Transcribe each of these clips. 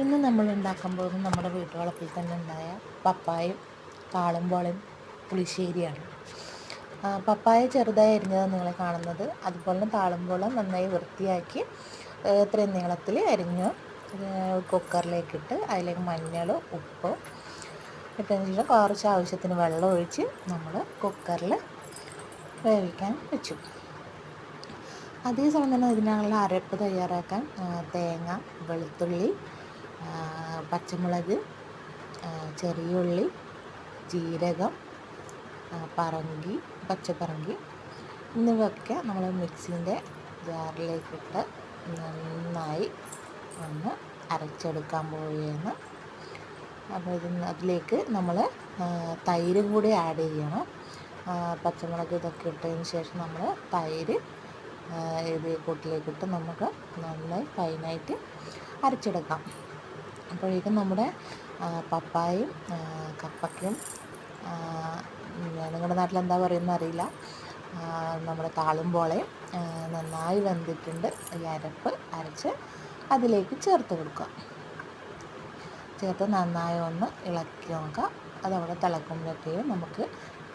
ഇന്ന് നമ്മൾ ഉണ്ടാക്കാൻ പോകുന്നത് നമ്മുടെ വീട്ടുവളപ്പിൽ തന്നെ ഉണ്ടായ പപ്പായയും താളമ്പോളയും പുളിശ്ശേരിയാണ്. പപ്പായ ചെറുതായി അരിഞ്ഞതാണ് നിങ്ങൾ കാണുന്നത്. അതുപോലെ തന്നെ താളമ്പോളം നന്നായി വൃത്തിയാക്കി ഇത്രയും നീളത്തിൽ അരിഞ്ഞ് കുക്കറിലേക്കിട്ട് അതിലേക്ക് മഞ്ഞൾ, ഉപ്പ് ഇട്ടതിന് ശേഷം കുറച്ച് ആവശ്യത്തിന് വെള്ളം ഒഴിച്ച് നമ്മൾ കുക്കറിൽ വേവിക്കാൻ വെച്ചു. അതേസമയം തന്നെ ഇതിനുള്ള അരപ്പ് തയ്യാറാക്കാൻ തേങ്ങ, വെളുത്തുള്ളി, പച്ചമുളക്, ചെറിയുള്ളി, ജീരകം, പറങ്കി, പച്ചപ്പറങ്കി എന്നിവയൊക്കെ നമ്മൾ മിക്സിൻ്റെ ജാറിലേക്കിട്ട് നന്നായി ഒന്ന് അരച്ചെടുക്കാൻ പോവുകയാണ്. അപ്പോൾ അതിലേക്ക് നമ്മൾ തൈരും കൂടി ആഡ് ചെയ്യണം. പച്ചമുളക് ഇതൊക്കെ ഇട്ടതിന് ശേഷം നമ്മൾ തൈര് ഇത് കൂട്ടിലേക്കിട്ട് നമുക്ക് നന്നായി ഫൈനായിട്ട് അരച്ചെടുക്കാം. അപ്പോഴേക്കും നമ്മുടെ പപ്പായയും കപ്പയ്ക്കും നിങ്ങളുടെ നാട്ടിൽ എന്താ പറയുന്നത് അറിയില്ല, നമ്മുടെ താളുമ്പോളയും നന്നായി വെന്തിട്ടുണ്ട്. ഈ അരപ്പ് അരച്ച് അതിലേക്ക് ചേർത്ത് കൊടുക്കുക. ചേർത്ത് നന്നായി ഒന്ന് ഇളക്കി നോക്കുക. അതവിടെ തിളക്കുമ്പോഴത്തേക്കും നമുക്ക്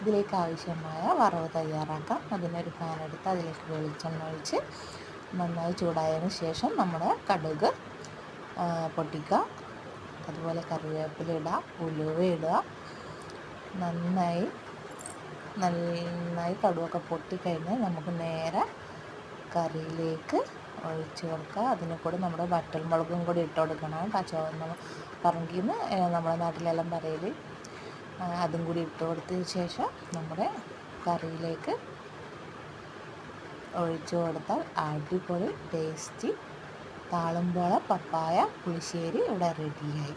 ഇതിലേക്ക് ആവശ്യമായ വറവ് തയ്യാറാക്കാം. അതിനൊരു പാൻ എടുത്ത് അതിലേക്ക് വെളിച്ചെണ്ണ ഒഴിച്ച് നന്നായി ചൂടായതിന് ശേഷം നമ്മുടെ കടുക് പൊട്ടിക്കുക. അതുപോലെ കറിവേപ്പില ഇടുക, ഉലുവ ഇടുക. നന്നായി കടുകൊക്കെ പൊട്ടിക്കഴിഞ്ഞാൽ നമുക്ക് നേരെ കറിയിലേക്ക് ഒഴിച്ച് കൊടുക്കുക. അതിന് കൂടെ നമ്മുടെ വറ്റൽമുളകും കൂടി ഇട്ട് കൊടുക്കണം. ചുവന്ന പറങ്കിന്ന് നമ്മുടെ നാട്ടിലെല്ലാം പറയൽ, അതും കൂടി ഇട്ട് കൊടുത്തതിന് ശേഷം നമ്മുടെ കറിയിലേക്ക് ഒഴിച്ചു കൊടുത്താൽ അടിപൊളി ടേസ്റ്റി താളമ്പോള പപ്പായ പുളിശ്ശേരി ഇവിടെ റെഡിയായി.